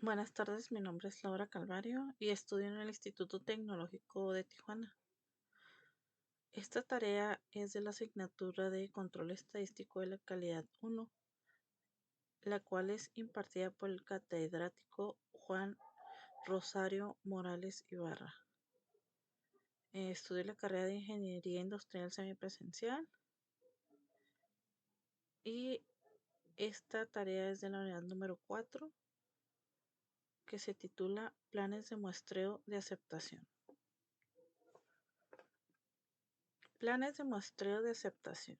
Buenas tardes, mi nombre es Laura Calvario y estudio en el Instituto Tecnológico de Tijuana. Esta tarea es de la asignatura de Control Estadístico de la Calidad 1, la cual es impartida por el catedrático Juan Rosario Morales Ibarra. Estudio la carrera de Ingeniería Industrial Semipresencial y esta tarea es de la unidad número 4, que se titula Planes de muestreo de aceptación. Planes de muestreo de aceptación.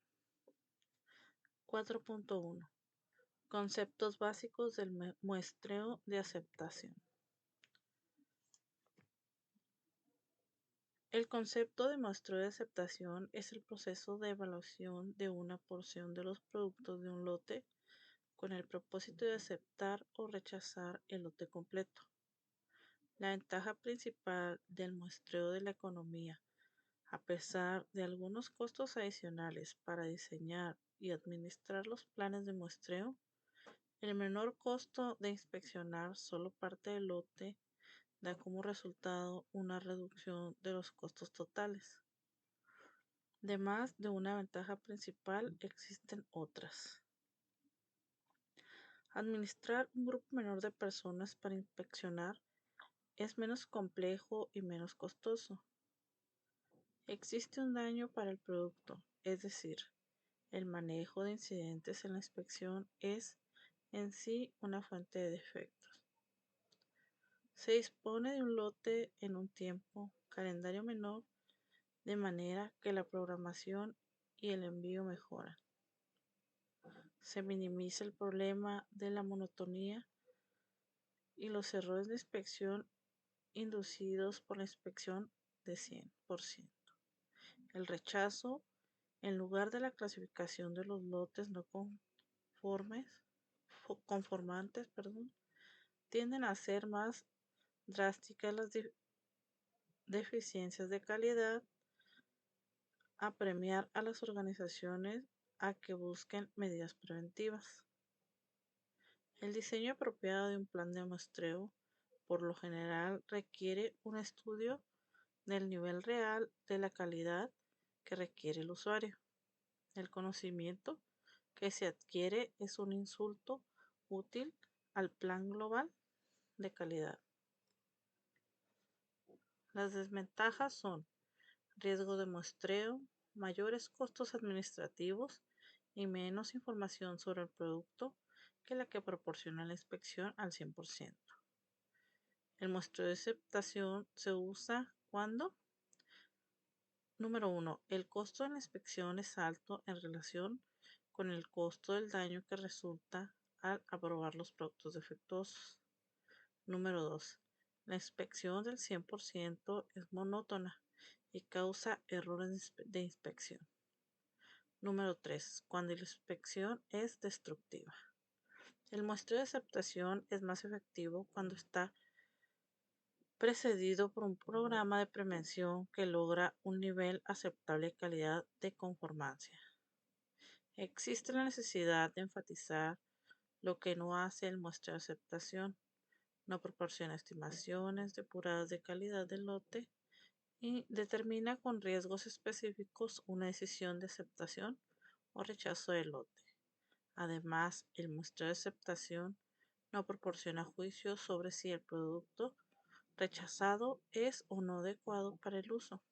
4.1. Conceptos básicos del muestreo de aceptación. El concepto de muestreo de aceptación es el proceso de evaluación de una porción de los productos de un lote con el propósito de aceptar o rechazar el lote completo. La ventaja principal del muestreo de la economía, a pesar de algunos costos adicionales para diseñar y administrar los planes de muestreo, el menor costo de inspeccionar solo parte del lote da como resultado una reducción de los costos totales. Además de una ventaja principal, existen otras. Administrar un grupo menor de personas para inspeccionar es menos complejo y menos costoso. Existe un daño para el producto, es decir, el manejo de incidentes en la inspección es en sí una fuente de defectos. Se dispone de un lote en un tiempo, calendario menor, de manera que la programación y el envío mejoran. Se minimiza el problema de la monotonía y los errores de inspección inducidos por la inspección de 100%. El rechazo, en lugar de la clasificación de los lotes no conformantes, tienden a ser más drásticas las deficiencias de calidad, a premiar a las organizaciones a que busquen medidas preventivas. El diseño apropiado de un plan de muestreo por lo general requiere un estudio del nivel real de la calidad que requiere el usuario. El conocimiento que se adquiere es un insumo útil al plan global de calidad. Las desventajas son riesgo de muestreo, mayores costos administrativos y menos información sobre el producto que la que proporciona la inspección al 100%. El muestreo de aceptación se usa cuando, número 1, el costo de la inspección es alto en relación con el costo del daño que resulta al aprobar los productos defectuosos. Número 2, la inspección del 100% es monótona y causa errores de inspección. Número 3, cuando la inspección es destructiva. El muestreo de aceptación es más efectivo cuando está precedido por un programa de prevención que logra un nivel aceptable de calidad de conformancia. Existe la necesidad de enfatizar lo que no hace el muestreo de aceptación. No proporciona estimaciones depuradas de calidad del lote y determina con riesgos específicos una decisión de aceptación o rechazo del lote. Además, el muestreo de aceptación no proporciona juicios sobre si el producto rechazado es o no adecuado para el uso.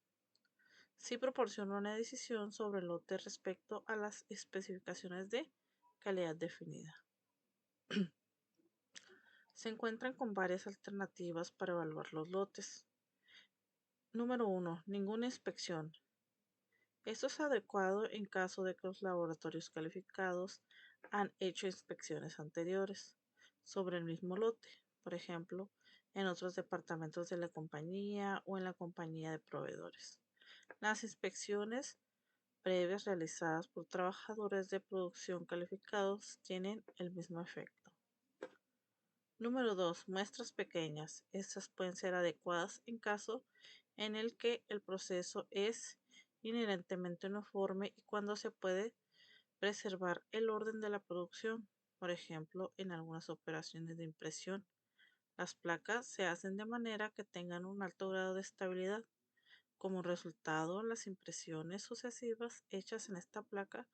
Sí proporciona una decisión sobre el lote respecto a las especificaciones de calidad definida. Se encuentran con varias alternativas para evaluar los lotes. Número 1. Ninguna inspección. Esto es adecuado en caso de que los laboratorios calificados han hecho inspecciones anteriores sobre el mismo lote, por ejemplo, en otros departamentos de la compañía o en la compañía de proveedores. Las inspecciones previas realizadas por trabajadores de producción calificados tienen el mismo efecto. Número 2. Muestras pequeñas. Estas pueden ser adecuadas en caso en el que el proceso es inherentemente uniforme y cuando se puede preservar el orden de la producción, por ejemplo, en algunas operaciones de impresión Las placas se hacen de manera que tengan un alto grado de estabilidad. Como resultado, las impresiones sucesivas hechas en esta placa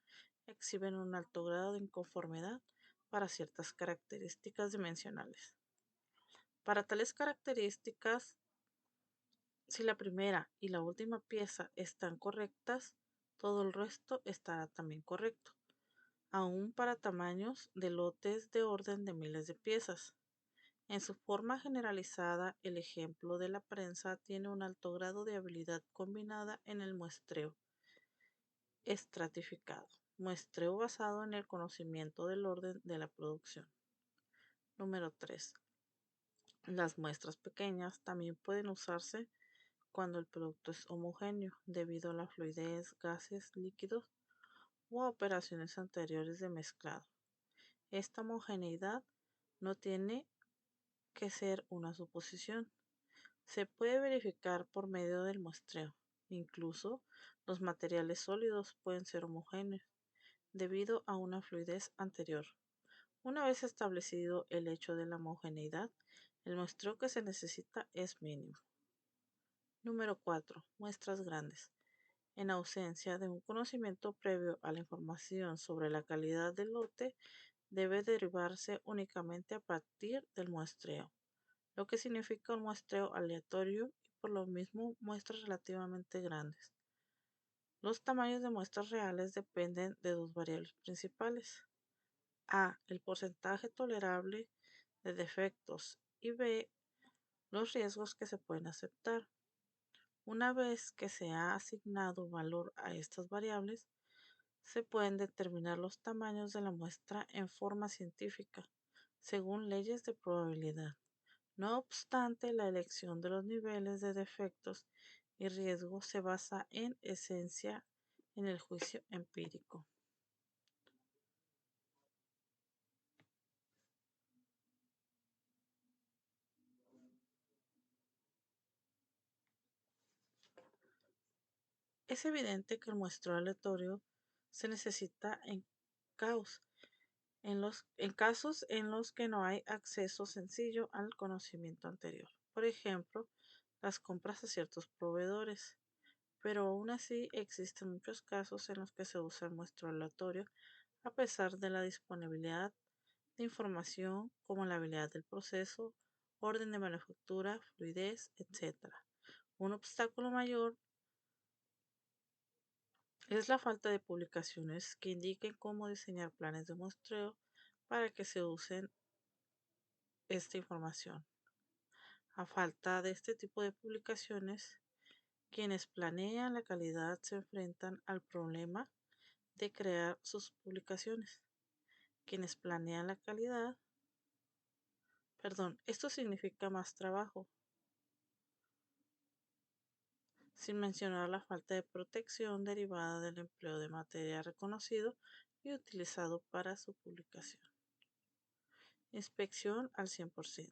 exhiben un alto grado de inconformidad para ciertas características dimensionales. Para tales características, si la primera y la última pieza están correctas, todo el resto estará también correcto, aún para tamaños de lotes de orden de miles de piezas. En su forma generalizada, el ejemplo de la prensa tiene un alto grado de habilidad combinada en el muestreo estratificado, muestreo basado en el conocimiento del orden de la producción. Número 3. Las muestras pequeñas también pueden usarse cuando el producto es homogéneo debido a la fluidez, gases, líquidos u operaciones anteriores de mezclado. Esta homogeneidad no tiene que ser una suposición. Se puede verificar por medio del muestreo. Incluso los materiales sólidos pueden ser homogéneos debido a una fluidez anterior. Una vez establecido el hecho de la homogeneidad, el muestreo que se necesita es mínimo. Número 4. Muestras grandes. En ausencia de un conocimiento previo a la información sobre la calidad del lote, debe derivarse únicamente a partir del muestreo, lo que significa un muestreo aleatorio y por lo mismo muestras relativamente grandes. Los tamaños de muestras reales dependen de dos variables principales: A, el porcentaje tolerable de defectos, y B, los riesgos que se pueden aceptar. Una vez que se ha asignado valor a estas variables, se pueden determinar los tamaños de la muestra en forma científica, según leyes de probabilidad. No obstante, la elección de los niveles de defectos y riesgos se basa en esencia en el juicio empírico. Es evidente que el muestreo aleatorio se necesita caos, en casos en los que no hay acceso sencillo al conocimiento anterior. Por ejemplo, las compras a ciertos proveedores. Pero aún así existen muchos casos en los que se usa el muestreo aleatorio a pesar de la disponibilidad de información como la habilidad del proceso, orden de manufactura, fluidez, etc. Un obstáculo mayor es la falta de publicaciones que indiquen cómo diseñar planes de muestreo para que se usen esta información. A falta de este tipo de publicaciones, quienes planean la calidad se enfrentan al problema de crear sus publicaciones. Quienes planean la calidad, esto significa más trabajo, sin mencionar la falta de protección derivada del empleo de material reconocido y utilizado para su publicación. Inspección al 100%.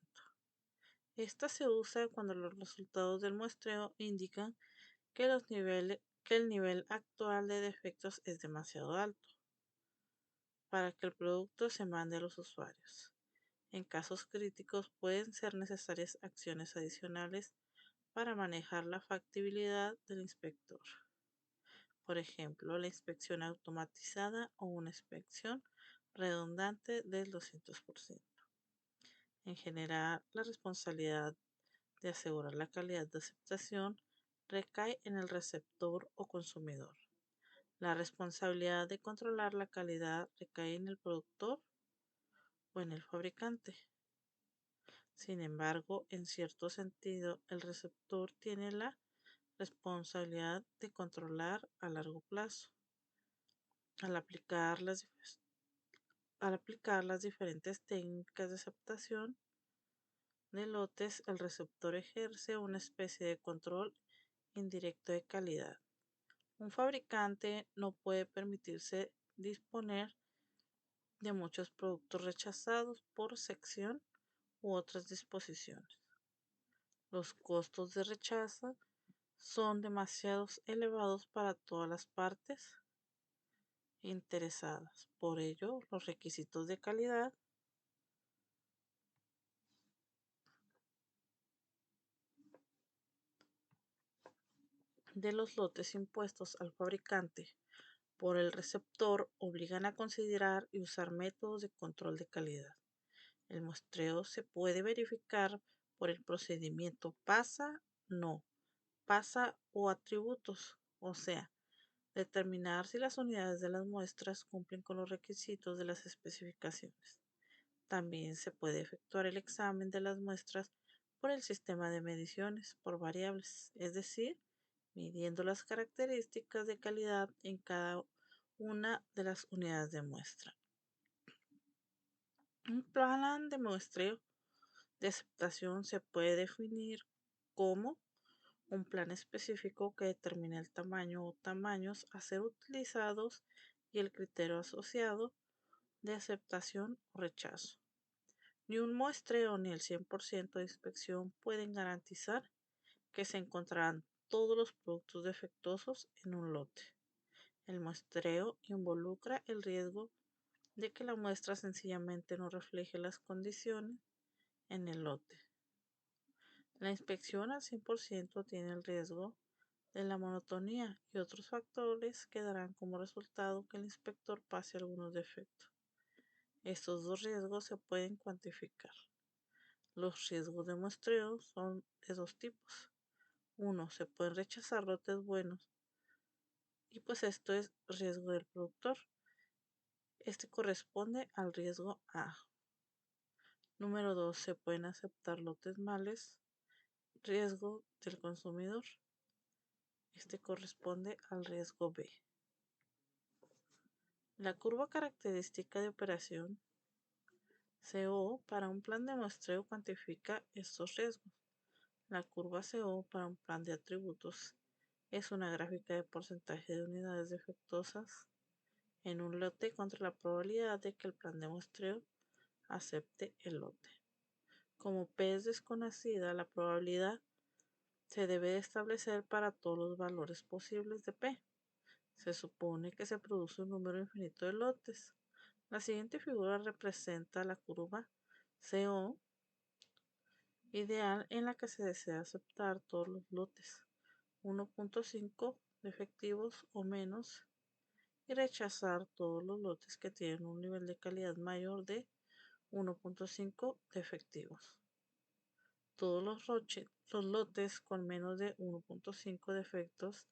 Esta se usa cuando los resultados del muestreo indican que el nivel actual de defectos es demasiado alto para que el producto se mande a los usuarios. En casos críticos pueden ser necesarias acciones adicionales para manejar la factibilidad del inspector. Por ejemplo, la inspección automatizada o una inspección redundante del 200%. En general, la responsabilidad de asegurar la calidad de aceptación recae en el receptor o consumidor. La responsabilidad de controlar la calidad recae en el productor o en el fabricante. Sin embargo, en cierto sentido, el receptor tiene la responsabilidad de controlar a largo plazo. Al aplicar las diferentes técnicas de aceptación de lotes, el receptor ejerce una especie de control indirecto de calidad. Un fabricante no puede permitirse disponer de muchos productos rechazados por sección u otras disposiciones. Los costos de rechazo son demasiado elevados para todas las partes interesadas. Por ello, los requisitos de calidad de los lotes impuestos al fabricante por el receptor obligan a considerar y usar métodos de control de calidad. El muestreo se puede verificar por el procedimiento pasa, no, pasa o atributos, o sea, determinar si las unidades de las muestras cumplen con los requisitos de las especificaciones. También se puede efectuar el examen de las muestras por el sistema de mediciones por variables, es decir, midiendo las características de calidad en cada una de las unidades de muestra. Un plan de muestreo de aceptación se puede definir como un plan específico que determina el tamaño o tamaños a ser utilizados y el criterio asociado de aceptación o rechazo. Ni un muestreo ni el 100% de inspección pueden garantizar que se encontrarán todos los productos defectuosos en un lote. El muestreo involucra el riesgo de que la muestra sencillamente no refleje las condiciones en el lote. La inspección al 100% tiene el riesgo de la monotonía y otros factores que darán como resultado que el inspector pase algunos defectos. Estos dos riesgos se pueden cuantificar. Los riesgos de muestreo son de dos tipos. Uno, se pueden rechazar lotes buenos y pues esto es riesgo del productor. Este corresponde al riesgo A. Número 2, se pueden aceptar lotes males, riesgo del consumidor. Este corresponde al riesgo B. La curva característica de operación CO para un plan de muestreo cuantifica estos riesgos. La curva CO para un plan de atributos es una gráfica de porcentaje de unidades defectuosas en un lote contra la probabilidad de que el plan de muestreo acepte el lote. Como P es desconocida, la probabilidad se debe establecer para todos los valores posibles de P. Se supone que se produce un número infinito de lotes. La siguiente figura representa la curva CO ideal en la que se desea aceptar todos los lotes 1.5 defectivos o menos y rechazar todos los lotes que tienen un nivel de calidad mayor de 1.5 defectivos. Todos los lotes con menos de 1.5 defectos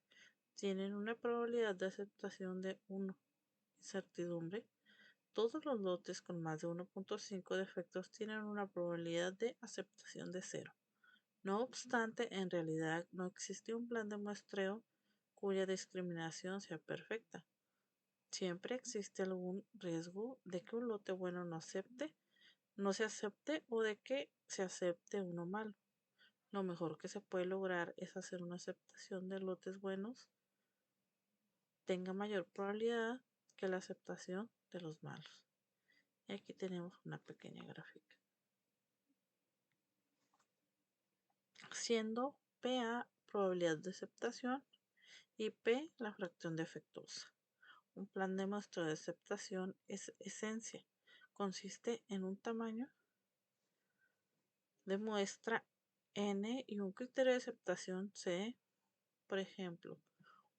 tienen una probabilidad de aceptación de 1. Incertidumbre. Todos los lotes con más de 1.5 defectos tienen una probabilidad de aceptación de 0. No obstante, en realidad no existe un plan de muestreo cuya discriminación sea perfecta. Siempre existe algún riesgo de que un lote bueno no se acepte o de que se acepte uno malo. Lo mejor que se puede lograr es hacer una aceptación de lotes buenos tenga mayor probabilidad que la aceptación de los malos. Y aquí tenemos una pequeña gráfica. Siendo PA probabilidad de aceptación y P la fracción defectuosa. Un plan de muestreo de aceptación es esencia. Consiste en un tamaño de muestra N y un criterio de aceptación C. Por ejemplo,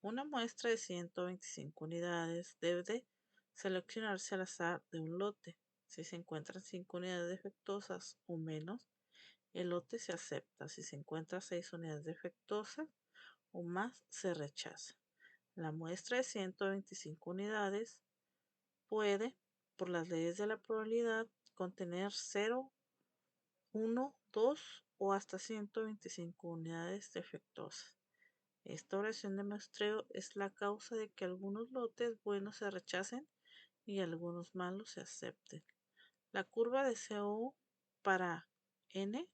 una muestra de 125 unidades debe seleccionarse al azar de un lote. Si se encuentran 5 unidades defectuosas o menos, el lote se acepta. Si se encuentran 6 unidades defectuosas o más, se rechaza. La muestra de 125 unidades puede, por las leyes de la probabilidad, contener 0, 1, 2 o hasta 125 unidades defectuosas. Esta oración de muestreo es la causa de que algunos lotes buenos se rechacen y algunos malos se acepten. La curva de CO para N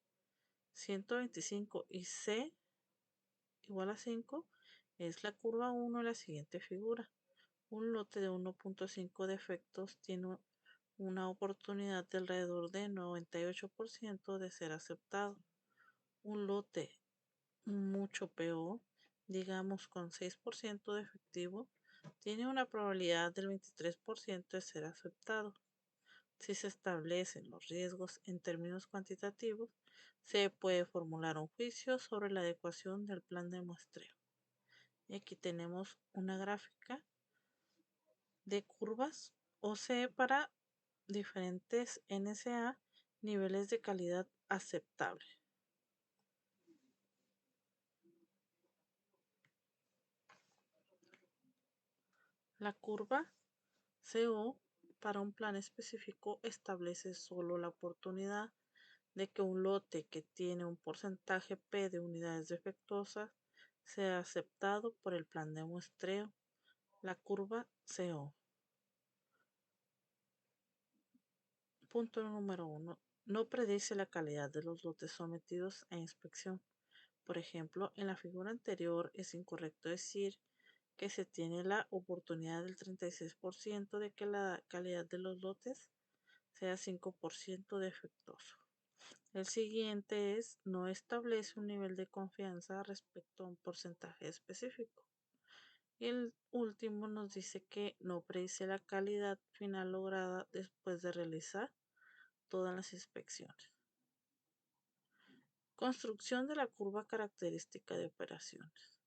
125 y C igual a 5 es la curva 1 de la siguiente figura. Un lote de 1.5 defectos tiene una oportunidad de alrededor de 98% de ser aceptado. Un lote mucho peor, digamos con 6% de efectivo, tiene una probabilidad del 23% de ser aceptado. Si se establecen los riesgos en términos cuantitativos, se puede formular un juicio sobre la adecuación del plan de muestreo. Y aquí tenemos una gráfica de curvas OCE para diferentes NSA, niveles de calidad aceptable. La curva CO para un plan específico establece solo la oportunidad de que un lote que tiene un porcentaje P de unidades defectuosas sea aceptado por el plan de muestreo. La curva CO. Punto número 1. No predice la calidad de los lotes sometidos a inspección. Por ejemplo, en la figura anterior es incorrecto decir que se tiene la oportunidad del 36% de que la calidad de los lotes sea 5% defectuoso. El siguiente es: no establece un nivel de confianza respecto a un porcentaje específico. Y el último nos dice que no predice la calidad final lograda después de realizar todas las inspecciones. Construcción de la curva característica de operaciones.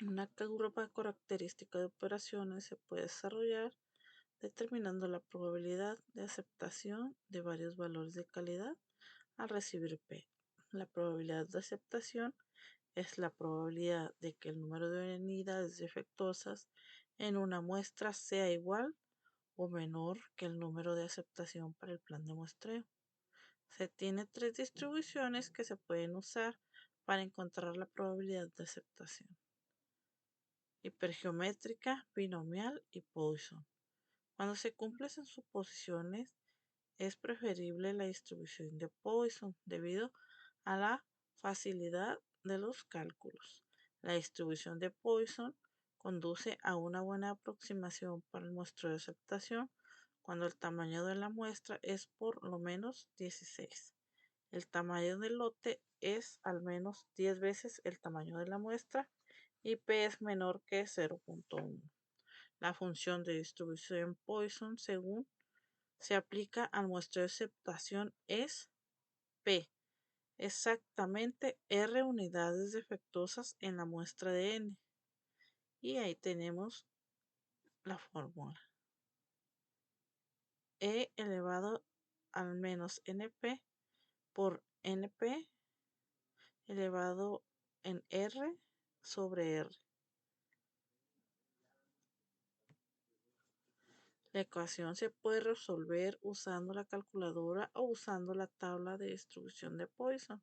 Una curva característica de operaciones se puede desarrollar determinando la probabilidad de aceptación de varios valores de calidad al recibir P. La probabilidad de aceptación es la probabilidad de que el número de unidades defectuosas en una muestra sea igual o menor que el número de aceptación para el plan de muestreo. Se tiene tres distribuciones que se pueden usar para encontrar la probabilidad de aceptación: hipergeométrica, binomial y Poisson. Cuando se cumplen suposiciones, es preferible la distribución de Poisson debido a la facilidad de los cálculos. La distribución de Poisson conduce a una buena aproximación para el muestreo de aceptación cuando el tamaño de la muestra es por lo menos 16. El tamaño del lote es al menos 10 veces el tamaño de la muestra y P es menor que 0.1. La función de distribución Poisson según se aplica al muestreo de aceptación es P, exactamente R unidades defectuosas en la muestra de N. Y ahí tenemos la fórmula: E elevado al menos NP por NP elevado en R sobre R. La ecuación se puede resolver usando la calculadora o usando la tabla de distribución de Poisson.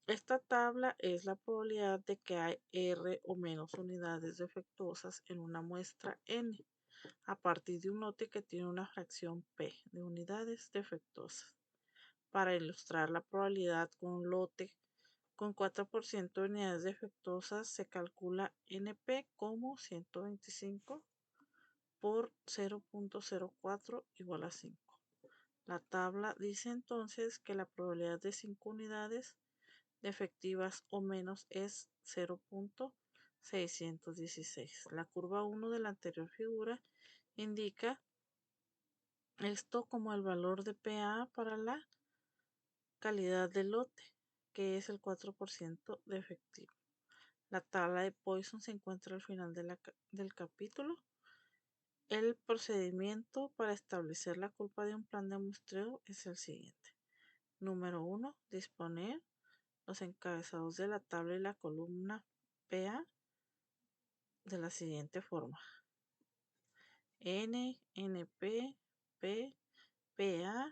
Esta tabla es la probabilidad de que hay R o menos unidades defectuosas en una muestra N a partir de un lote que tiene una fracción P de unidades defectuosas. Para ilustrar la probabilidad con un lote con 4% de unidades defectuosas, se calcula NP como 125 por 0.04 igual a 5. La tabla dice entonces que la probabilidad de 5 unidades defectivas o menos es 0.616. La curva 1 de la anterior figura indica esto como el valor de PA para la calidad del lote, que es el 4% de efectivo. La tabla de Poisson se encuentra al final del capítulo. El procedimiento para establecer la culpa de un plan de muestreo es el siguiente. Número 1. Disponer los encabezados de la tabla y la columna PA de la siguiente forma: N, NP, P, PA,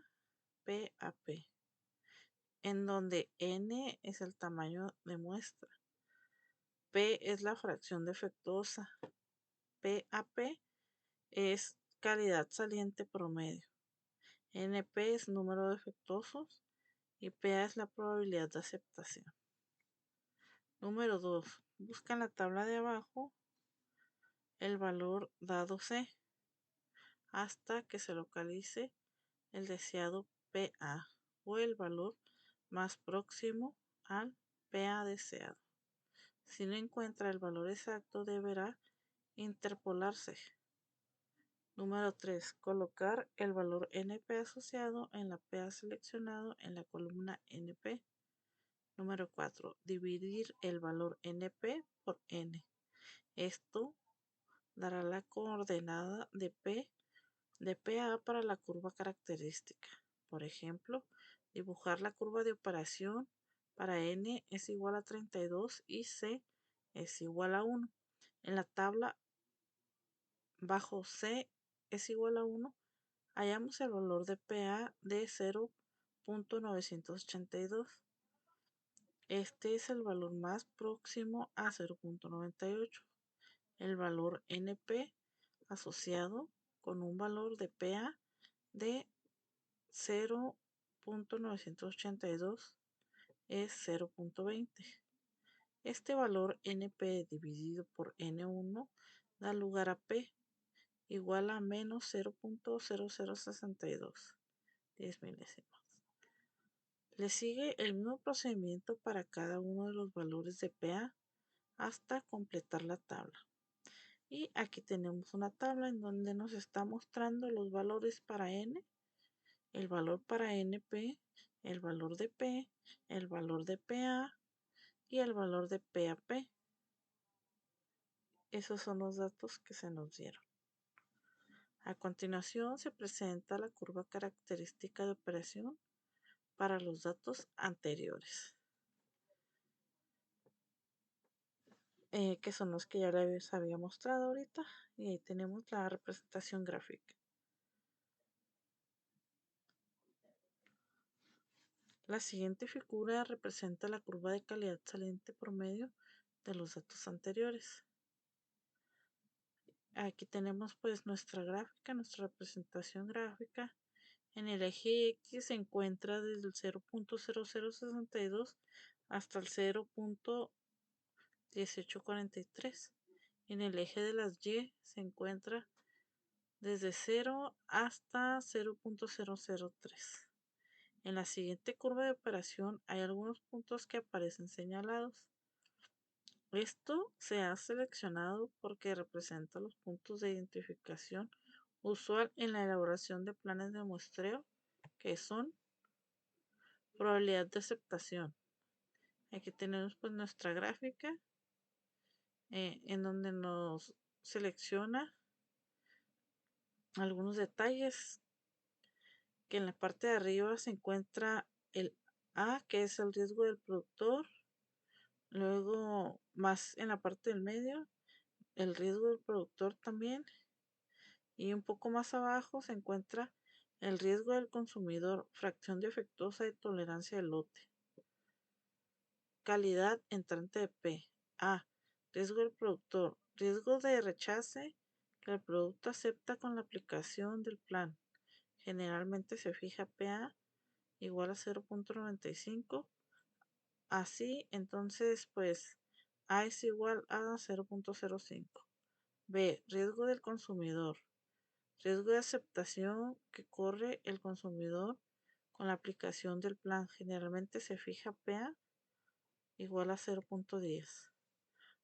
PAP, en donde N es el tamaño de muestra, P es la fracción defectuosa, PAP es calidad saliente promedio, NP es número de defectuosos y PA es la probabilidad de aceptación. Número 2. Busca en la tabla de abajo el valor dado C hasta que se localice el deseado PA o el valor más próximo al PA deseado. Si no encuentra el valor exacto, deberá interpolarse. Número 3. Colocar el valor NP asociado en la PA seleccionado en la columna NP. Número 4. Dividir el valor NP por N. Esto dará la coordenada de PA para la curva característica. Por ejemplo, dibujar la curva de operación para N es igual a 32 y C es igual a 1. En la tabla bajo C es igual a 1, hallamos el valor de PA de 0.982. Este es el valor más próximo a 0.98. El valor NP asociado con un valor de PA de 0.982 es 0.20. Este valor NP dividido por N1 da lugar a P igual a menos 0.0062, 10 milésimas. Le sigue el mismo procedimiento para cada uno de los valores de PA hasta completar la tabla. Y aquí tenemos una tabla en donde nos está mostrando los valores para N, el valor para NP, el valor de P, el valor de PA y el valor de PAP. Esos son los datos que se nos dieron. A continuación se presenta la curva característica de operación para los datos anteriores, que son los que ya les había mostrado ahorita, y ahí tenemos la representación gráfica. La siguiente figura representa la curva de calidad saliente promedio de los datos anteriores. Aquí tenemos pues nuestra gráfica, nuestra representación gráfica. En el eje X se encuentra desde el 0.0062 hasta el 0.1843. En el eje de las Y se encuentra desde 0 hasta 0.003. En la siguiente curva de operación hay algunos puntos que aparecen señalados. Esto se ha seleccionado porque representa los puntos de identificación usual en la elaboración de planes de muestreo, que son probabilidad de aceptación. Aquí tenemos pues nuestra gráfica en donde nos selecciona algunos detalles, que en la parte de arriba se encuentra el A, que es el riesgo del productor, luego más en la parte del medio el riesgo del productor también, y un poco más abajo se encuentra el riesgo del consumidor, fracción defectuosa de tolerancia de lote. Calidad entrante de P. A. Riesgo del productor. Riesgo de rechace que el producto acepta con la aplicación del plan. Generalmente se fija PA igual a 0.95. Así, entonces, pues A es igual a 0.05. B. Riesgo del consumidor. Riesgo de aceptación que corre el consumidor con la aplicación del plan. Generalmente se fija PA igual a 0.10.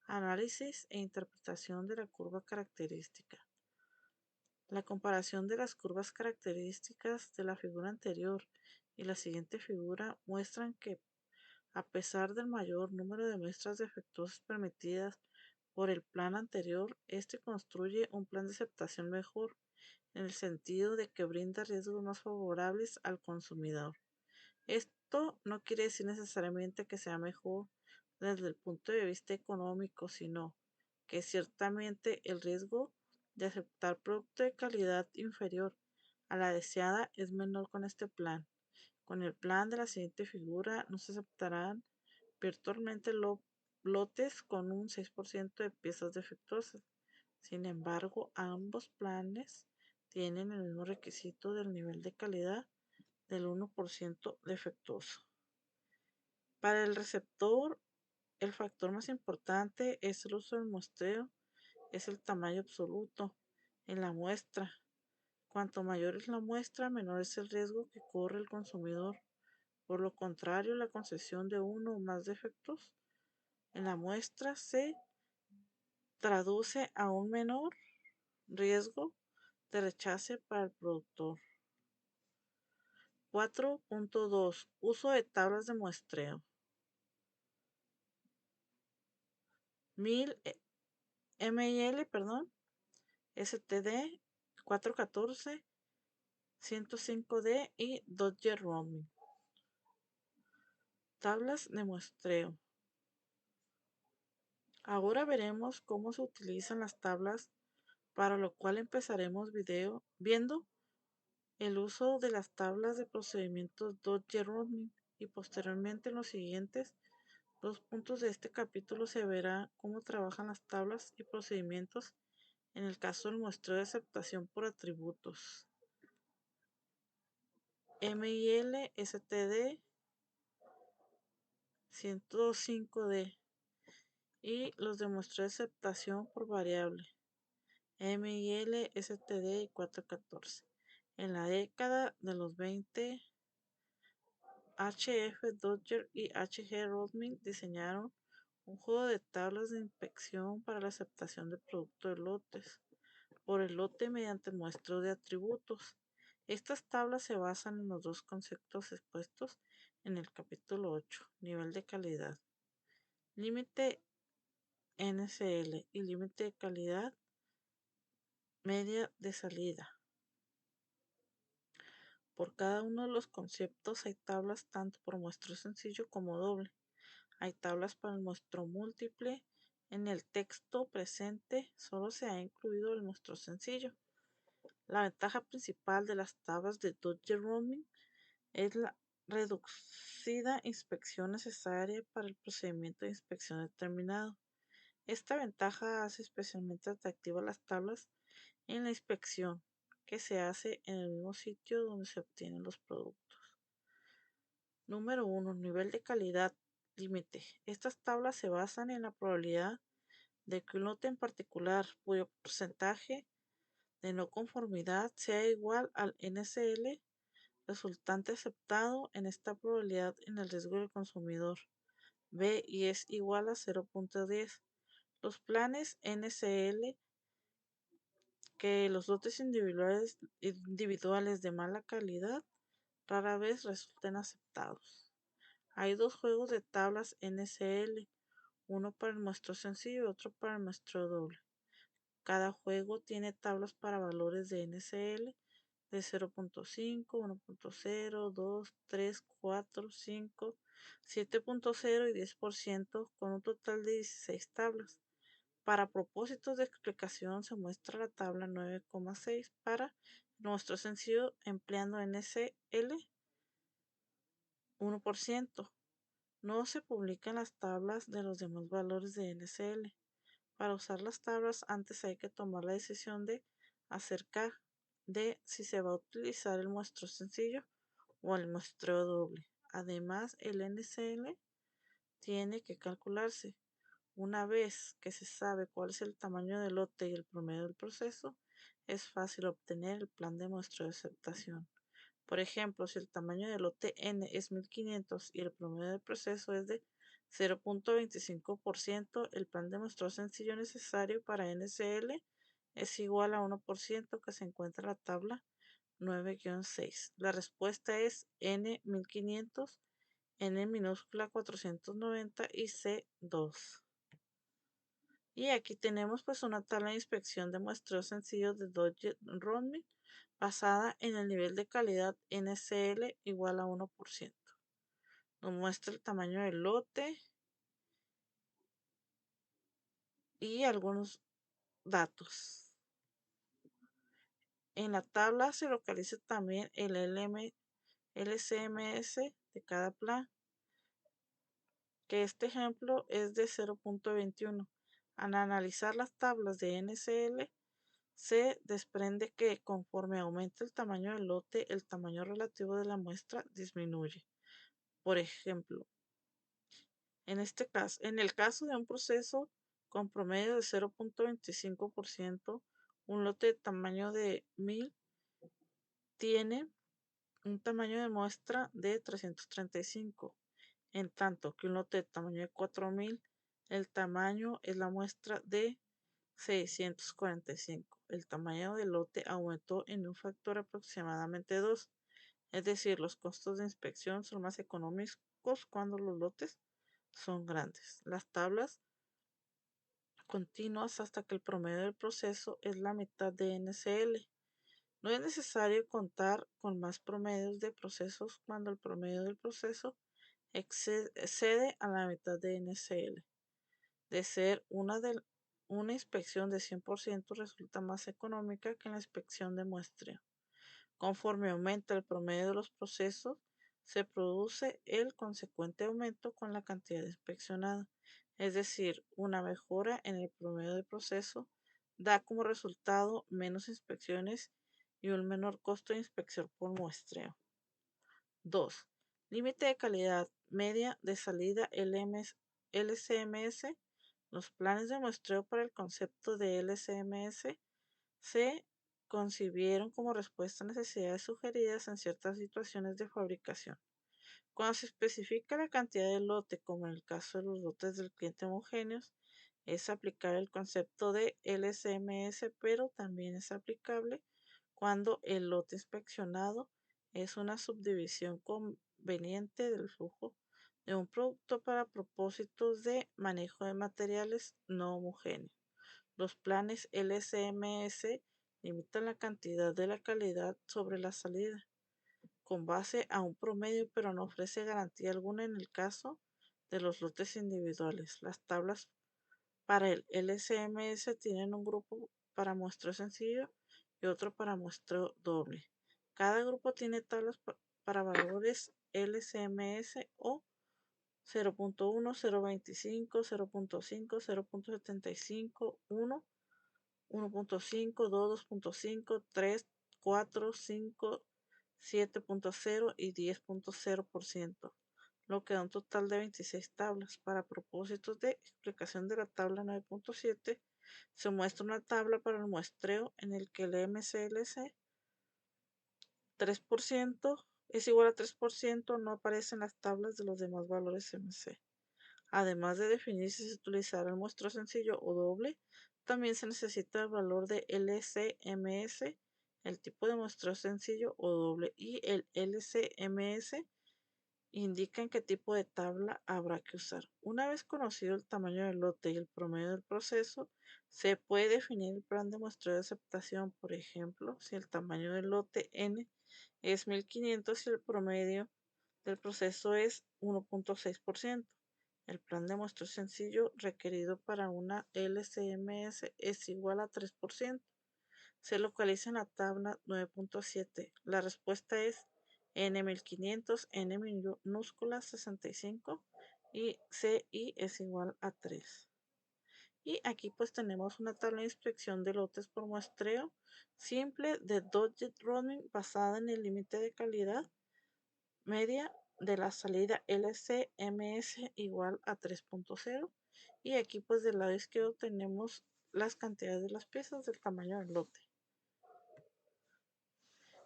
Análisis e interpretación de la curva característica. La comparación de las curvas características de la figura anterior y la siguiente figura muestran que, a pesar del mayor número de muestras defectuosas permitidas por el plan anterior, este construye un plan de aceptación mejor, en el sentido de que brinda riesgos más favorables al consumidor. Esto no quiere decir necesariamente que sea mejor desde el punto de vista económico, sino que ciertamente el riesgo de aceptar producto de calidad inferior a la deseada es menor con este plan. Con el plan de la siguiente figura no se aceptarán virtualmente lotes con un 6% de piezas defectuosas. Sin embargo, ambos planes tienen el mismo requisito del nivel de calidad del 1% defectuoso. Para el receptor, el factor más importante es el uso del muestreo, es el tamaño absoluto en la muestra. Cuanto mayor es la muestra, menor es el riesgo que corre el consumidor. Por lo contrario, la concesión de uno o más defectos en la muestra se traduce a un menor riesgo de rechace para el productor. 4.2. Uso de tablas de muestreo. 1000 ml, perdón, STD, 414, 105D y Dodge Roaming. Tablas de muestreo. Ahora veremos cómo se utilizan las tablas, para lo cual empezaremos viendo el uso de las tablas de procedimientos Dodge Roaming, y posteriormente en los siguientes 2 puntos de este capítulo se verá cómo trabajan las tablas y procedimientos en el caso del muestreo de aceptación por atributos. MIL, STD, 105D y los de muestreo de aceptación por variable. MIL, STD y 414. En la década de los 20, HF Dodge y HG Rodman diseñaron un juego de tablas de inspección para la aceptación de producto de lotes por el lote mediante muestreo de atributos. Estas tablas se basan en los dos conceptos expuestos en el capítulo 8, nivel de calidad, límite NCL y límite de calidad media de salida. Por cada uno de los conceptos hay tablas tanto por muestreo sencillo como doble. Hay tablas para el muestreo múltiple. En el texto presente solo se ha incluido el muestreo sencillo. La ventaja principal de las tablas de Dodge Roaming es la reducida inspección necesaria para el procedimiento de inspección determinado. Esta ventaja hace especialmente atractivas las tablas en la inspección, que se hace en el mismo sitio donde se obtienen los productos. Número 1. Nivel de calidad límite. Estas tablas se basan en la probabilidad de que un lote en particular, cuyo porcentaje de no conformidad sea igual al NCL resultante aceptado. En esta probabilidad en el riesgo del consumidor B y es igual a 0.10. Los planes NCL que los lotes individuales de mala calidad rara vez resulten aceptados. Hay dos juegos de tablas NCL, uno para el muestreo sencillo y otro para el muestreo doble. Cada juego tiene tablas para valores de NCL de 0.5, 1.0, 2, 3, 4, 5, 7.0 y 10%, con un total de 16 tablas. Para propósitos de explicación se muestra la tabla 9,6 para nuestro sencillo empleando NCL 1%. No se publican las tablas de los demás valores de NCL. Para usar las tablas antes hay que tomar la decisión acerca de si se va a utilizar el muestreo sencillo o el muestreo doble. Además, el NCL tiene que calcularse. Una vez que se sabe cuál es el tamaño del lote y el promedio del proceso, es fácil obtener el plan de muestreo de aceptación. Por ejemplo, si el tamaño del lote N es 1500 y el promedio del proceso es de 0.25%, el plan de muestreo sencillo necesario para NCL es igual a 1%, que se encuentra en la tabla 9-6. La respuesta es N 1500, N minúscula 490 y C 2. Y aquí tenemos pues una tabla de inspección de muestreo sencillo de Dodge Roaming basada en el nivel de calidad NCL igual a 1%. Nos muestra el tamaño del lote y algunos datos. En la tabla se localiza también el LCMS de cada plan, que este ejemplo es de 0.21. Al analizar las tablas de NCL, se desprende que conforme aumenta el tamaño del lote, el tamaño relativo de la muestra disminuye. Por ejemplo, en el caso de un proceso con promedio de 0.25%, un lote de tamaño de 1000 tiene un tamaño de muestra de 335, en tanto que un lote de tamaño de 4000, el tamaño es la muestra de 645. El tamaño del lote aumentó en un factor aproximadamente 2, es decir, los costos de inspección son más económicos cuando los lotes son grandes. Las tablas continuas hasta que el promedio del proceso es la mitad de NCL. No es necesario contar con más promedios de procesos cuando el promedio del proceso excede a la mitad de NCL. De ser una inspección de 100% resulta más económica que la inspección de muestreo. Conforme aumenta el promedio de los procesos, se produce el consecuente aumento con la cantidad inspeccionada, es decir, una mejora en el promedio de proceso da como resultado menos inspecciones y un menor costo de inspección por muestreo. 2. Límite de calidad media de salida LCMS. Los planes de muestreo para el concepto de LCMS se concibieron como respuesta a necesidades sugeridas en ciertas situaciones de fabricación. Cuando se especifica la cantidad de lote, como en el caso de los lotes del cliente homogéneos, es aplicable el concepto de LCMS, pero también es aplicable cuando el lote inspeccionado es una subdivisión conveniente del flujo de un producto para propósitos de manejo de materiales no homogéneos. Los planes LCMS limitan la cantidad de la calidad sobre la salida con base a un promedio, pero no ofrece garantía alguna en el caso de los lotes individuales. Las tablas para el LCMS tienen un grupo para muestreo sencillo y otro para muestreo doble. Cada grupo tiene tablas para valores LCMS o 0.1, 0.25, 0.5, 0.75, 1, 1.5, 2, 2.5, 3, 4, 5, 7.0 y 10.0%, lo que da un total de 26 tablas. Para propósitos de explicación de la tabla 9.7, se muestra una tabla para el muestreo en el que el MCLC 3% es igual a 3%, no aparecen las tablas de los demás valores MC. Además de definir si se utilizará el muestreo sencillo o doble, también se necesita el valor de LCMS, el tipo de muestreo sencillo o doble, y el LCMS indican qué tipo de tabla habrá que usar. Una vez conocido el tamaño del lote y el promedio del proceso, se puede definir el plan de muestreo de aceptación. Por ejemplo, si el tamaño del lote N es 1500 y el promedio del proceso es 1.6%. El plan de muestreo sencillo requerido para una LCMS es igual a 3%. Se localiza en la tabla 9.7. La respuesta es N1500, N minúscula 65 y CI es igual a 3. Y aquí pues tenemos una tabla de inspección de lotes por muestreo simple de Dodge Running basada en el límite de calidad media de la salida LCMS igual a 3.0. Y aquí pues del lado izquierdo tenemos las cantidades de las piezas del tamaño del lote.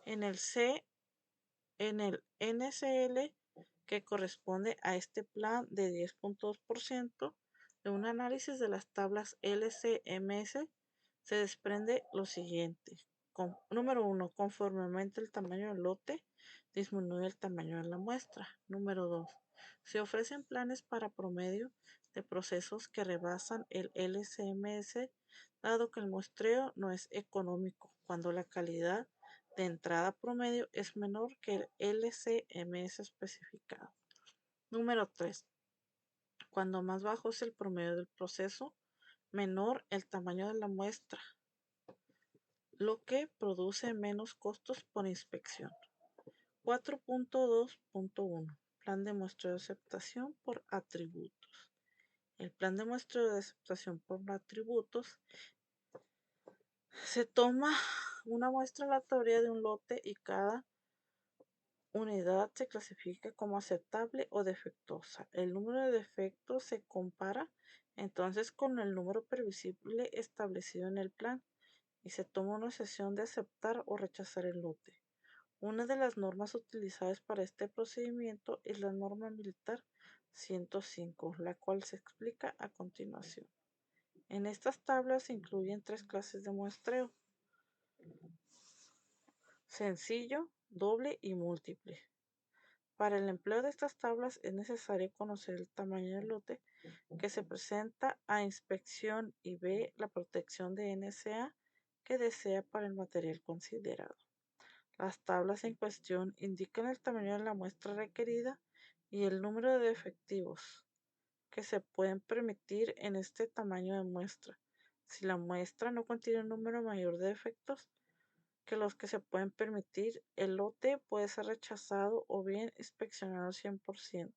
En el NCL, que corresponde a este plan de 10.2%, de un análisis de las tablas LCMS se desprende lo siguiente. Número 1, conforme aumenta el tamaño del lote, disminuye el tamaño de la muestra. Número 2, se ofrecen planes para promedio de procesos que rebasan el LCMS, dado que el muestreo no es económico cuando la calidad de entrada promedio es menor que el LCMS especificado. Número 3. Cuando más bajo es el promedio del proceso, menor el tamaño de la muestra, lo que produce menos costos por inspección. 4.2.1. Plan de muestreo de aceptación por atributos. El plan de muestreo de aceptación por atributos se toma una muestra aleatoria de un lote y cada unidad se clasifica como aceptable o defectuosa. El número de defectos se compara entonces con el número previsible establecido en el plan y se toma una decisión de aceptar o rechazar el lote. Una de las normas utilizadas para este procedimiento es la norma militar 105, la cual se explica a continuación. En estas tablas se incluyen tres clases de muestreo: sencillo, doble y múltiple. Para el empleo de estas tablas es necesario conocer el tamaño del lote que se presenta a inspección y B, la protección de NSA que desea para el material considerado. Las tablas en cuestión indican el tamaño de la muestra requerida y el número de efectivos que se pueden permitir en este tamaño de muestra. Si la muestra no contiene un número mayor de defectos que los que se pueden permitir, el lote puede ser rechazado o bien inspeccionado al 100%.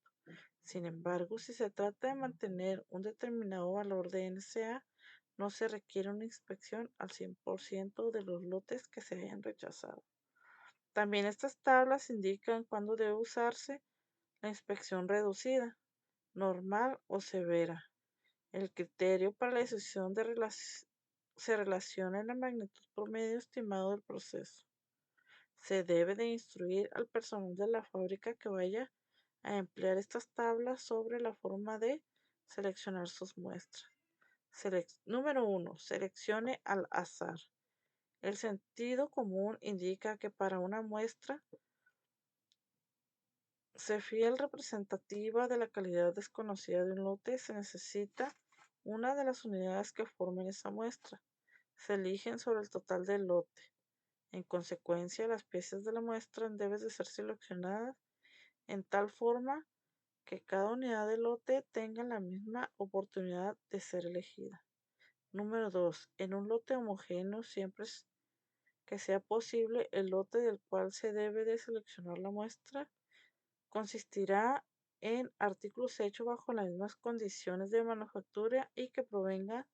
Sin embargo, si se trata de mantener un determinado valor de NSA, no se requiere una inspección al 100% de los lotes que se hayan rechazado. También estas tablas indican cuándo debe usarse la inspección reducida, normal o severa. El criterio para la decisión se relaciona en la magnitud promedio estimado del proceso. Se debe de instruir al personal de la fábrica que vaya a emplear estas tablas sobre la forma de seleccionar sus muestras. Número 1. Seleccione al azar. El sentido común indica que para una muestra se fiel representativa de la calidad desconocida de un lote se necesita una de las unidades que formen esa muestra. Se eligen sobre el total del lote. En consecuencia, las piezas de la muestra deben de ser seleccionadas en tal forma que cada unidad del lote tenga la misma oportunidad de ser elegida. Número 2. En un lote homogéneo, siempre que sea posible, el lote del cual se debe de seleccionar la muestra consistirá en artículos hechos bajo las mismas condiciones de manufactura y que provenga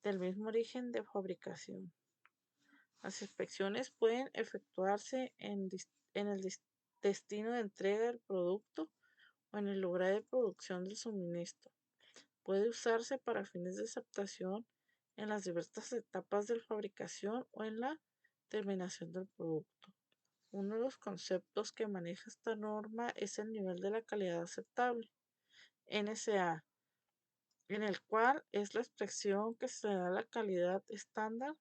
del mismo origen de fabricación. Las inspecciones pueden efectuarse en el destino de entrega del producto o en el lugar de producción del suministro. Puede usarse para fines de aceptación en las diversas etapas de fabricación o en la terminación del producto. Uno de los conceptos que maneja esta norma es el nivel de la calidad aceptable, NSA, en el cual es la expresión que se da la calidad estándar.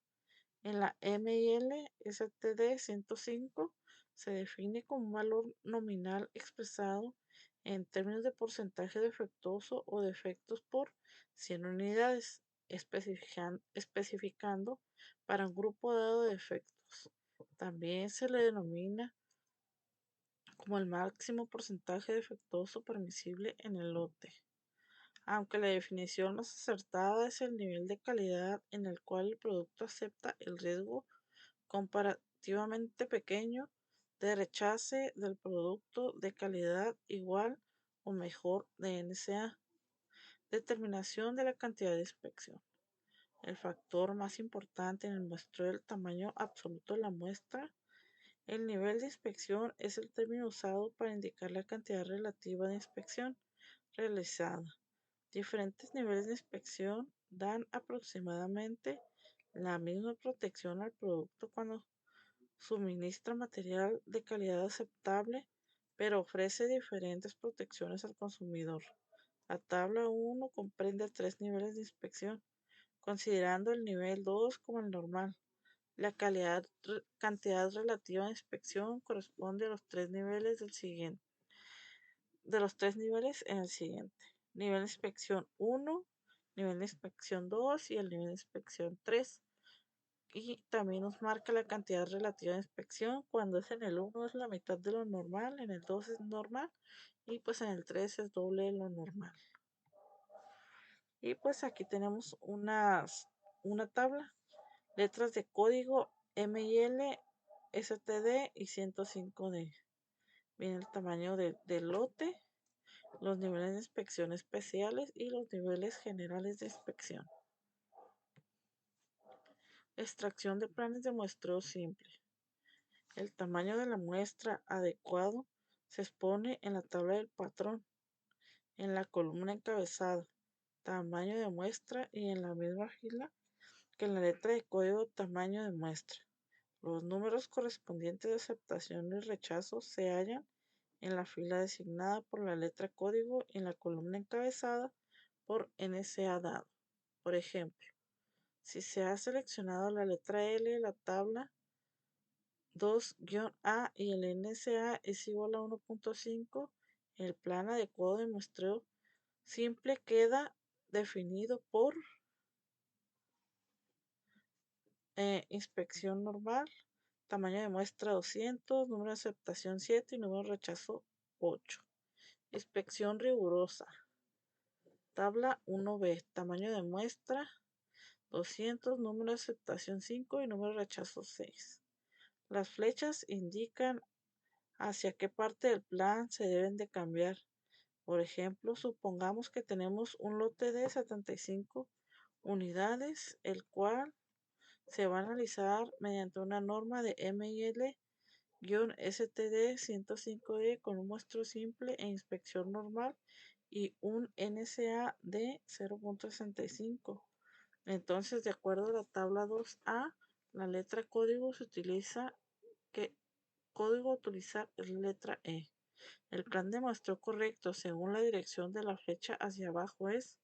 En la MIL STD 105 se define como un valor nominal expresado en términos de porcentaje defectuoso o defectos por 100 unidades, especificando para un grupo dado de defectos. También se le denomina como el máximo porcentaje defectuoso permisible en el lote. Aunque la definición más acertada es el nivel de calidad en el cual el producto acepta el riesgo comparativamente pequeño de rechace del producto de calidad igual o mejor de NSA. Determinación de la cantidad de inspección. El factor más importante en el muestreo del tamaño absoluto de la muestra. El nivel de inspección es el término usado para indicar la cantidad relativa de inspección realizada. Diferentes niveles de inspección dan aproximadamente la misma protección al producto cuando suministra material de calidad aceptable, pero ofrece diferentes protecciones al consumidor. La tabla 1 comprende 3 niveles de inspección, considerando el nivel 2 como el normal. La cantidad relativa de inspección corresponde a los tres niveles en el siguiente. Nivel de inspección 1, nivel de inspección 2 y el nivel de inspección 3. Y también nos marca la cantidad relativa de inspección. Cuando es en el 1 es la mitad de lo normal, en el 2 es normal y pues en el 3 es doble de lo normal. Y pues aquí tenemos una tabla, letras de código MIL, STD y 105D. Viene el tamaño del lote, los niveles de inspección especiales y los niveles generales de inspección. Extracción de planes de muestreo simple. El tamaño de la muestra adecuado se expone en la tabla del patrón, en la columna encabezada, tamaño de muestra y en la misma fila que en la letra de código tamaño de muestra. Los números correspondientes de aceptación y rechazo se hallan en la fila designada por la letra código y en la columna encabezada por NSA dado. Por ejemplo, si se ha seleccionado la letra L, la tabla 2-A y el NSA es igual a 1.5, el plan adecuado de muestreo simple queda definido por inspección normal, tamaño de muestra 200, número de aceptación 7 y número de rechazo 8. Inspección rigurosa. Tabla 1B, tamaño de muestra 200, número de aceptación 5 y número de rechazo 6. Las flechas indican hacia qué parte del plan se deben de cambiar. Por ejemplo, supongamos que tenemos un lote de 75 unidades, el cual se va a analizar mediante una norma de MIL-STD 105E con un muestreo simple e inspección normal y un NSA de 0.65. Entonces, de acuerdo a la tabla 2A, la letra código se utiliza que código a utilizar es la letra E. El plan de muestreo correcto según la dirección de la flecha hacia abajo es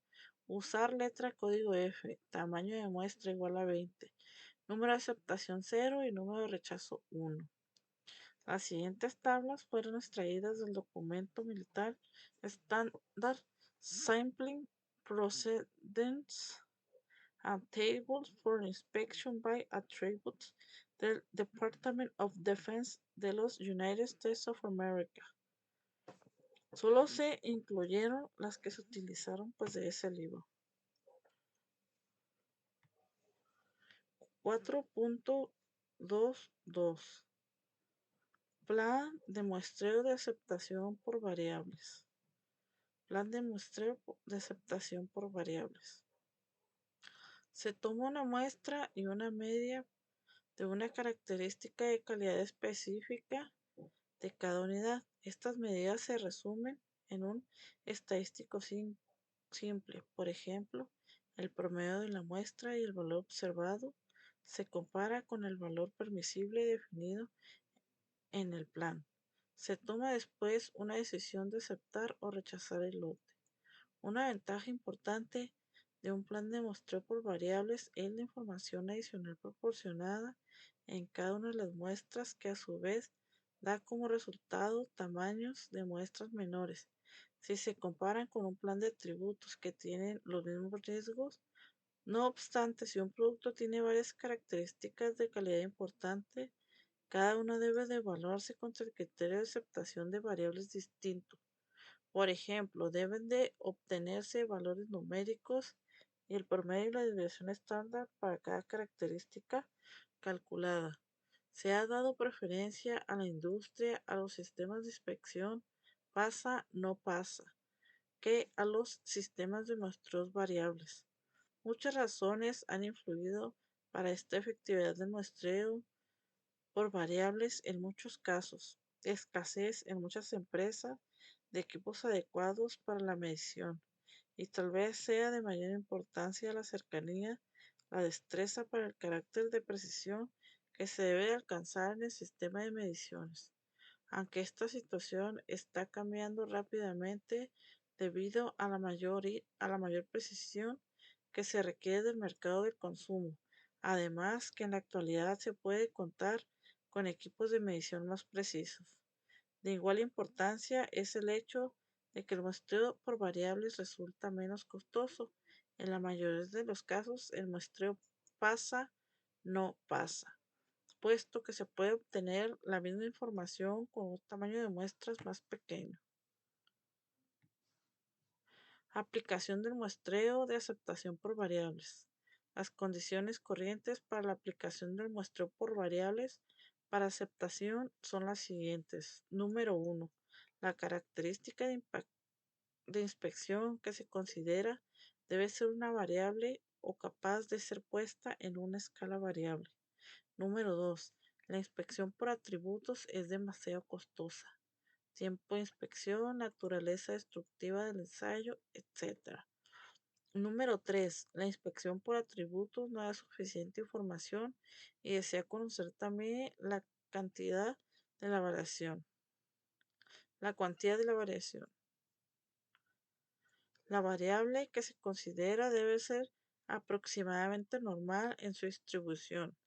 usar letra código F, tamaño de muestra igual a 20, número de aceptación 0 y número de rechazo 1. Las siguientes tablas fueron extraídas del documento militar Standard Sampling Procedures and Tables for Inspection by Attributes del Department of Defense de los United States of America. Solo se incluyeron las que se utilizaron pues de ese libro. 4.22 Plan de muestreo de aceptación por variables. Plan de muestreo de aceptación por variables. Se toma una muestra y una media de una característica de calidad específica de cada unidad. Estas medidas se resumen en un estadístico simple. Por ejemplo, el promedio de la muestra y el valor observado se compara con el valor permisible definido en el plan. Se toma después una decisión de aceptar o rechazar el lote. Una ventaja importante de un plan de muestreo por variables es la información adicional proporcionada en cada una de las muestras que a su vez da como resultado tamaños de muestras menores. Si se comparan con un plan de atributos que tienen los mismos riesgos, no obstante, si un producto tiene varias características de calidad importante, cada una debe de evaluarse contra el criterio de aceptación de variables distinto. Por ejemplo, deben de obtenerse valores numéricos y el promedio y la desviación estándar para cada característica calculada. Se ha dado preferencia a la industria, a los sistemas de inspección pasa, no pasa, que a los sistemas de muestreos variables. Muchas razones han influido para esta efectividad del muestreo por variables en muchos casos. Escasez en muchas empresas de equipos adecuados para la medición. Y tal vez sea de mayor importancia la cercanía, la destreza para el carácter de precisión que se debe alcanzar en el sistema de mediciones. Aunque esta situación está cambiando rápidamente debido a la mayor precisión que se requiere del mercado del consumo. Además que en la actualidad se puede contar con equipos de medición más precisos. De igual importancia es el hecho de que el muestreo por variables resulta menos costoso. En la mayoría de los casos, el muestreo pasa, no pasa, puesto que se puede obtener la misma información con un tamaño de muestras más pequeño. Aplicación del muestreo de aceptación por variables. Las condiciones corrientes para la aplicación del muestreo por variables para aceptación son las siguientes. Número 1. La característica de inspección que se considera debe ser una variable o capaz de ser puesta en una escala variable. Número 2. La inspección por atributos es demasiado costosa. Tiempo de inspección, naturaleza destructiva del ensayo, etc. Número 3. La inspección por atributos no da suficiente información y desea conocer también la cantidad de la variación. La cuantía de la variación. La variable que se considera debe ser aproximadamente normal en su distribución.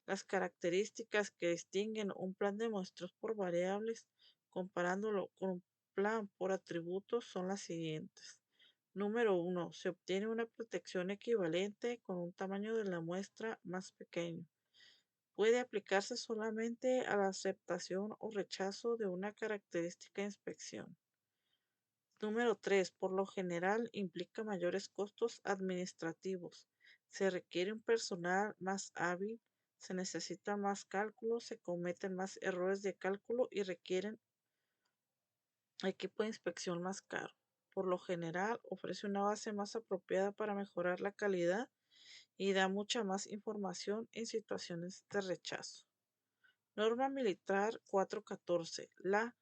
Las características que distinguen un plan de muestreos por variables comparándolo con un plan por atributos son las siguientes. Número 1. Se obtiene una protección equivalente con un tamaño de la muestra más pequeño. Puede aplicarse solamente a la aceptación o rechazo de una característica de inspección. Número 3. Por lo general implica mayores costos administrativos. Se requiere un personal más hábil, se necesita más cálculo, se cometen más errores de cálculo y requieren equipo de inspección más caro. Por lo general ofrece una base más apropiada para mejorar la calidad y da mucha más información en situaciones de rechazo. Norma Militar 414. La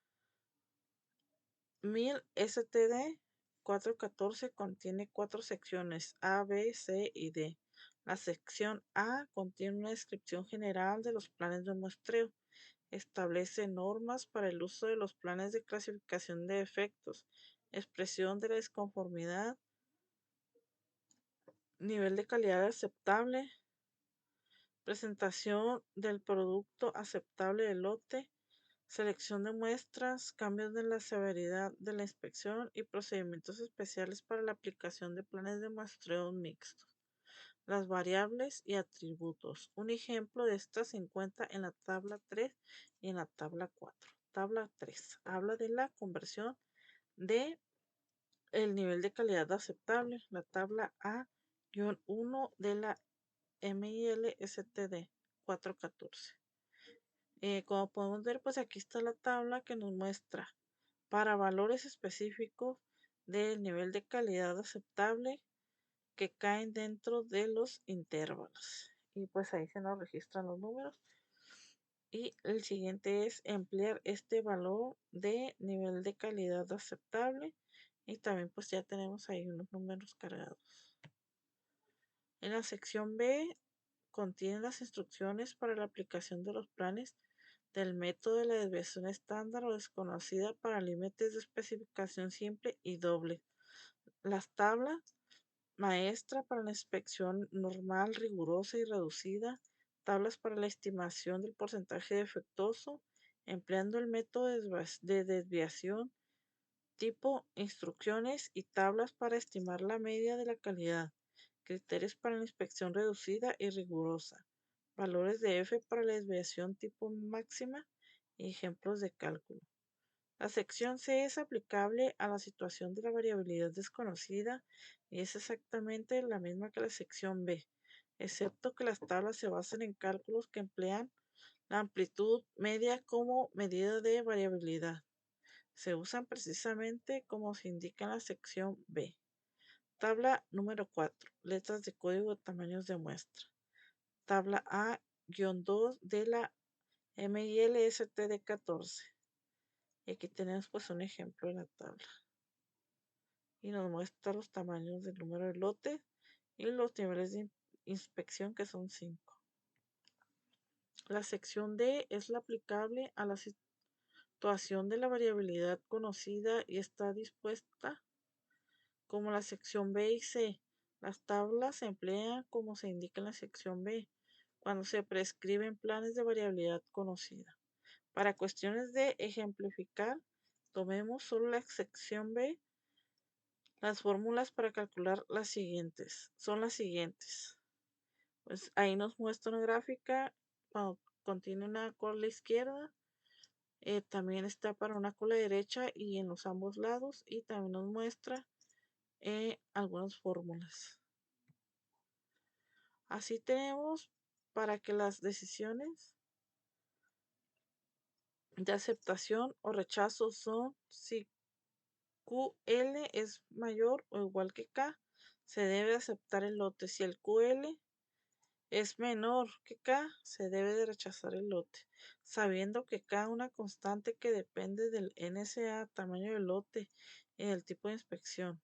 1000 STD 414 contiene 4 secciones A, B, C y D. La sección A contiene una descripción general de los planes de muestreo. Establece normas para el uso de los planes de clasificación de defectos, expresión de la disconformidad, nivel de calidad aceptable, presentación del producto aceptable del lote, selección de muestras, cambios de la severidad de la inspección y procedimientos especiales para la aplicación de planes de muestreo mixtos. Las variables y atributos. Un ejemplo de estas se encuentra en la tabla 3 y en la tabla 4. Tabla 3 habla de la conversión de el nivel de calidad aceptable. La tabla A-1 de la MIL STD 414. Como podemos ver, pues aquí está la tabla que nos muestra para valores específicos del nivel de calidad aceptable que caen dentro de los intervalos. Y pues ahí se nos registran los números. Y el siguiente es emplear este valor de nivel de calidad aceptable. Y también pues ya tenemos ahí unos números cargados. En la sección B contiene las instrucciones para la aplicación de los planes del método de la desviación estándar o desconocida para límites de especificación simple y doble. Las tablas maestra para la inspección normal, rigurosa y reducida, tablas para la estimación del porcentaje defectuoso, empleando el método de desviación, tipo, instrucciones y tablas para estimar la media de la calidad, criterios para la inspección reducida y rigurosa, valores de F para la desviación tipo máxima y ejemplos de cálculo. La sección C es aplicable a la situación de la variabilidad desconocida y es exactamente la misma que la sección B, excepto que las tablas se basan en cálculos que emplean la amplitud media como medida de variabilidad. Se usan precisamente como se indica en la sección B. Tabla número 4. Letras de código de tamaños de muestra. Tabla A-2 de la MIL STD 14. Y aquí tenemos pues un ejemplo de la tabla. Y nos muestra los tamaños del número de lotes y los niveles de inspección que son 5. La sección D es la aplicable a la situación de la variabilidad conocida y está dispuesta como la sección B y C. Las tablas se emplean como se indica en la sección B, cuando se prescriben planes de variabilidad conocida. Para cuestiones de ejemplificar, tomemos solo la sección B. Las fórmulas para calcular son las siguientes. Pues ahí nos muestra una gráfica cuando contiene una cola izquierda. También está para una cola derecha y en los ambos lados. Y también nos muestra algunas fórmulas. Así tenemos para que las decisiones de aceptación o rechazo son si QL es mayor o igual que K, se debe aceptar el lote. Si el QL es menor que K, se debe de rechazar el lote, sabiendo que K es una constante que depende del NSA, tamaño del lote y del tipo de inspección.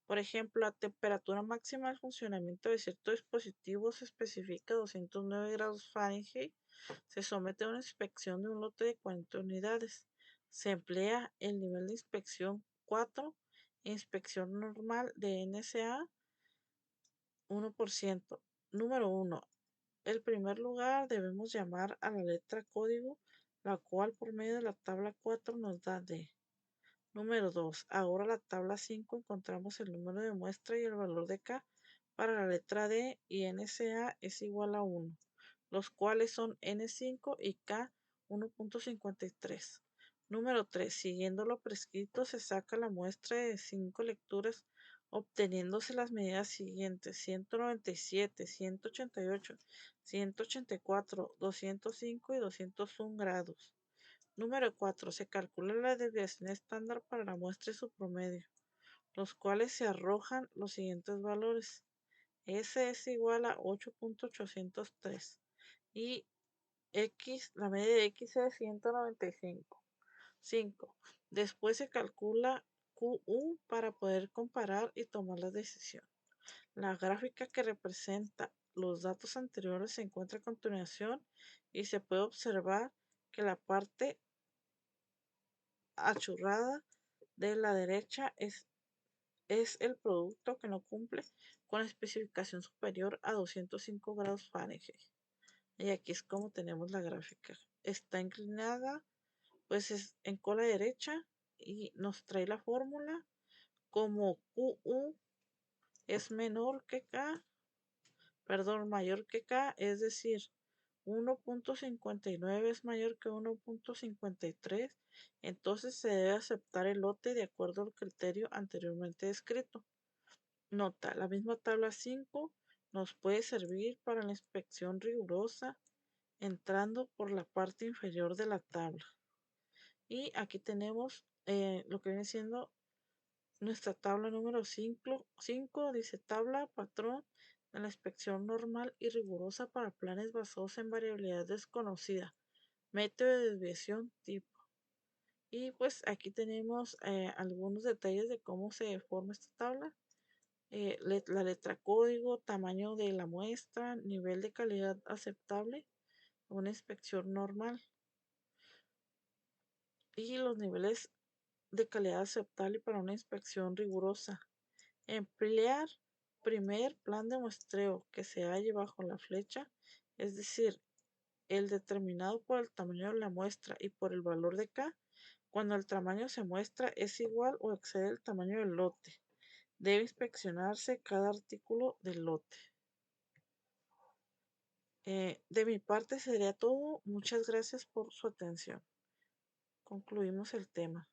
Por ejemplo, la temperatura máxima del funcionamiento de cierto dispositivo se especifica 209 grados Fahrenheit. Se somete a una inspección de un lote de 40 unidades. Se emplea el nivel de inspección 4, inspección normal de NSA 1%. Número 1. En primer lugar, debemos llamar a la letra código, la cual por medio de la tabla 4 nos da D. Número 2. Ahora la tabla 5 encontramos el número de muestra y el valor de K para la letra D y NSA es igual a 1, los cuales son N5 y K 1.53. Número 3. Siguiendo lo prescrito se saca la muestra de 5 lecturas obteniéndose las medidas siguientes: 197, 188, 184, 205 y 201 grados. Número 4. Se calcula la desviación estándar para la muestra y su promedio, los cuales se arrojan los siguientes valores. S es igual a 8.803 y X, la media de X es 195. 5. Después se calcula QU para poder comparar y tomar la decisión. La gráfica que representa los datos anteriores se encuentra a continuación y se puede observar que la parte achurrada de la derecha es el producto que no cumple con la especificación superior a 205 grados Fahrenheit. Y aquí es como tenemos la gráfica. Está inclinada, pues es en cola derecha y nos trae la fórmula como QU es menor que K, perdón, mayor que K, es decir, 1.59 es mayor que 1.53, entonces se debe aceptar el lote de acuerdo al criterio anteriormente descrito. Nota, la misma tabla 5 nos puede servir para la inspección rigurosa entrando por la parte inferior de la tabla. Y aquí tenemos lo que viene siendo nuestra tabla número 5, dice tabla patrón de la inspección normal y rigurosa para planes basados en variabilidad desconocida, método de desviación tipo. Y pues aquí tenemos algunos detalles de cómo se forma esta tabla. La letra código, tamaño de la muestra, nivel de calidad aceptable, una inspección normal y los niveles de calidad aceptable para una inspección rigurosa. Emplear primer plan de muestreo que se halle bajo la flecha, es decir, el determinado por el tamaño de la muestra y por el valor de K, cuando el tamaño se muestra es igual o excede el tamaño del lote. Debe inspeccionarse cada artículo del lote. De mi parte sería todo. Muchas gracias por su atención. Concluimos el tema.